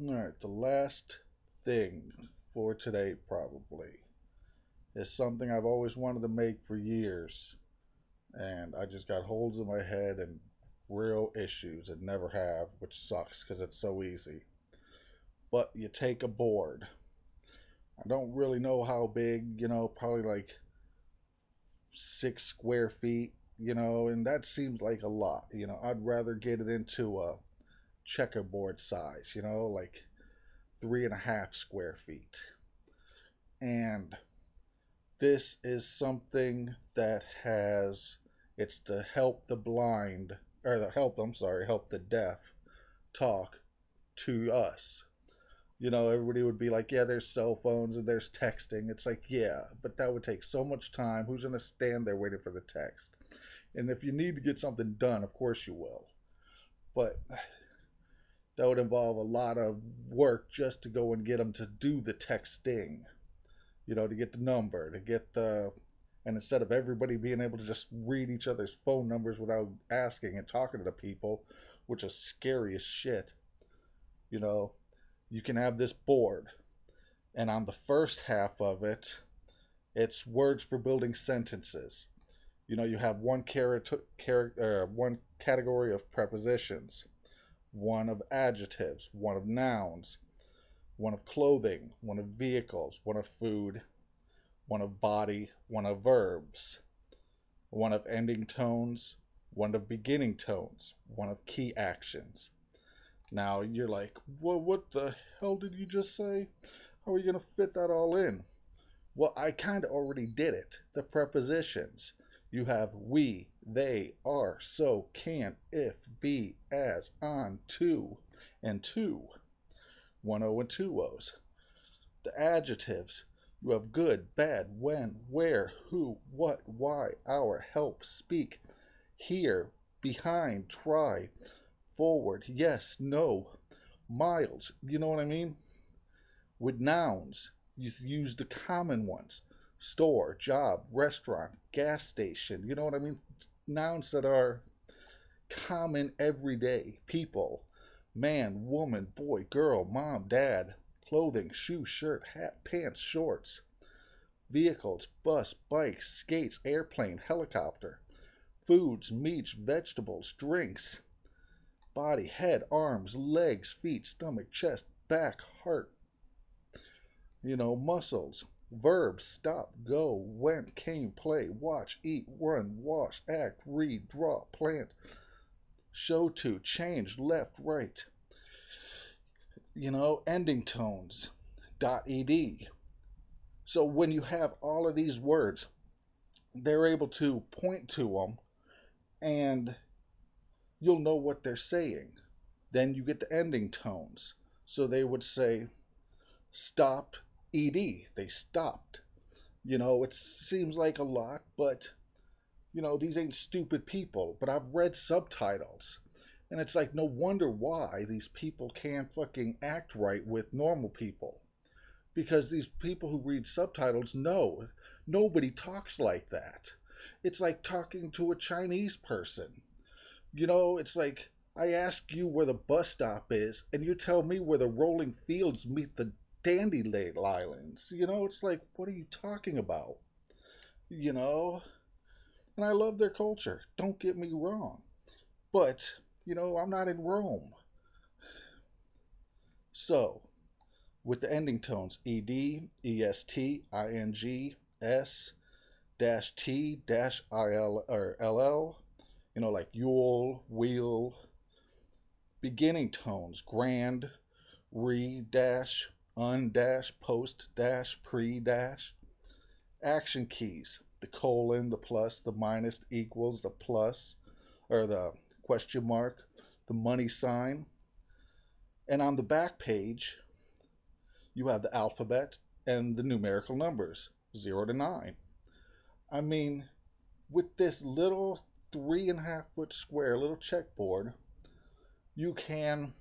All right, the last thing for today probably is something I've always wanted to make for years, and I just got holes in my head and real issues and never have, which sucks because it's so easy. But you take a board. I don't really know how big, probably like 6 square feet, and that seems like a lot. I'd rather get it into a checkerboard size, like 3.5 square feet. And this is something that it's to help the blind, or help the deaf talk to us. Everybody would be like, yeah, there's cell phones and there's texting. It's like, yeah, but that would take so much time. Who's going to stand there waiting for the text? And if you need to get something done, of course you will. But that would involve a lot of work just to go and get them to do the texting, to get the number, and instead of everybody being able to just read each other's phone numbers without asking and talking to the people, which is scary as shit, you know, you can have this board. And on the first half of it, it's words for building sentences. You have one category of prepositions, one of adjectives, one of nouns, one of clothing, one of vehicles, one of food, one of body, one of verbs, one of ending tones, one of beginning tones, one of key actions. Now you're like, well, what the hell did you just say? How are you going to fit that all in? Well, I kind of already did it. The prepositions. You have we, they, are, so, can, if, be, as, on, to, and to. One O and two O's. The adjectives. You have good, bad, when, where, who, what, why, our, help, speak, here, behind, try, forward, yes, no, miles. You know what I mean? With nouns, you use the common ones: store, job, restaurant, gas station. You know what I mean? Nouns that are common everyday people: man, woman, boy, girl, mom, dad, clothing, shoe, shirt, hat, pants, shorts, vehicles, bus, bike, skates, airplane, helicopter, foods, meats, vegetables, drinks, body, head, arms, legs, feet, stomach, chest, back, heart, muscles, verbs: stop, go, went, came, play, watch, eat, run, wash, act, read, draw, plant, show to, change, left, right, ending tones, .ed. So when you have all of these words, they're able to point to them and you'll know what they're saying. Then you get the ending tones. So they would say stop, ed. They stopped. It seems like a lot, but these ain't stupid people. But I've read subtitles, and it's like no wonder why these people can't fucking act right with normal people. Because these people who read subtitles know nobody talks like that. It's like talking to a Chinese person. It's like I ask you where the bus stop is, and you tell me where the rolling fields meet the dandelions. It's like, what are you talking about? You know? And I love their culture. Don't get me wrong. But, I'm not in Rome. So, with the ending tones ed, est, ing, s, dash t, dash il, or ll, like yule, wheel. Beginning tones: grand, re, dash, un, dash, post, dash, pre, dash. Action keys: the colon, the plus, the minus, the equals, the plus, or the question mark, the money sign. And on the back page, you have the alphabet and the numerical numbers, 0 to 9. I mean, with this little 3.5 foot square little checkboard, you can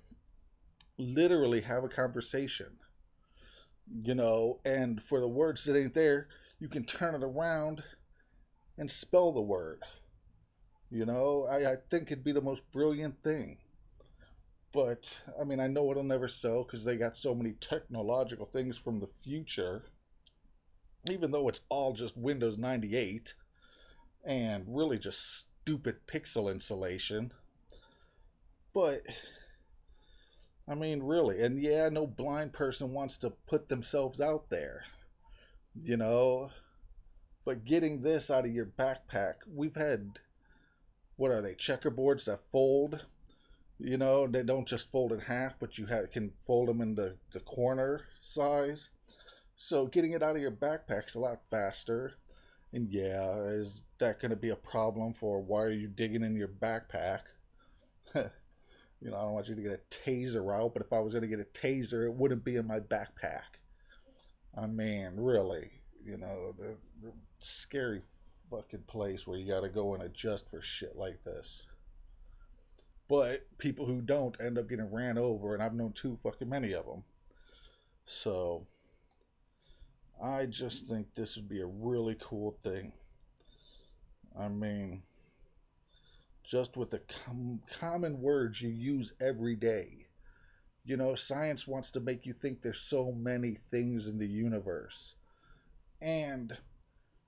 literally have a conversation, and for the words that ain't there, you can turn it around and spell the word. I think it'd be the most brilliant thing. But I mean, I know it'll never sell because they got so many technological things from the future, even though it's all just Windows 98 and really just stupid pixel insulation. But I mean, really, and yeah, no blind person wants to put themselves out there, you know. But getting this out of your backpack, we've had, what are they, checkerboards that fold? They don't just fold in half, but can fold them in the corner size. So getting it out of your backpack's a lot faster. And yeah, is that going to be a problem for why are you digging in your backpack? I don't want you to get a taser out, but if I was going to get a taser, it wouldn't be in my backpack. I mean, really, the scary fucking place where you got to go and adjust for shit like this. But people who don't end up getting ran over, and I've known too fucking many of them. So I just think this would be a really cool thing. I mean, just with the common words you use every day. Science wants to make you think there's so many things in the universe. And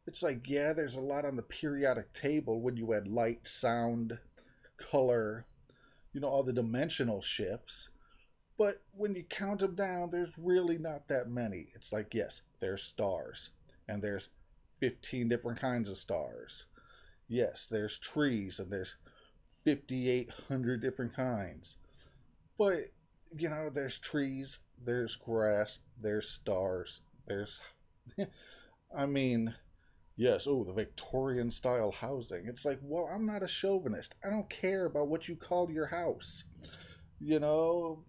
it's like, yeah, there's a lot on the periodic table when you add light, sound, color, all the dimensional shifts. But when you count them down, there's really not that many. It's like, yes, there's stars, and there's 15 different kinds of stars. Yes, there's trees, and there's 5,800 different kinds. But, there's trees, there's grass, there's stars, there's. I mean, yes, oh, the Victorian style housing. It's like, well, I'm not a chauvinist. I don't care about what you call your house. You know,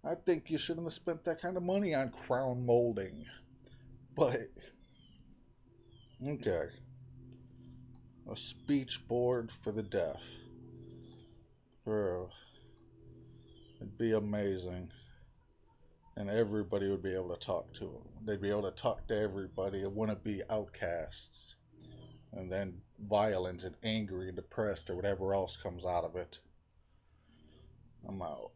I think you shouldn't have spent that kind of money on crown molding. But, okay, a speech board for the deaf. Bro, it'd be amazing. And everybody would be able to talk to them. They'd be able to talk to everybody. It wouldn't be outcasts. And then violent and angry and depressed or whatever else comes out of it. I'm out.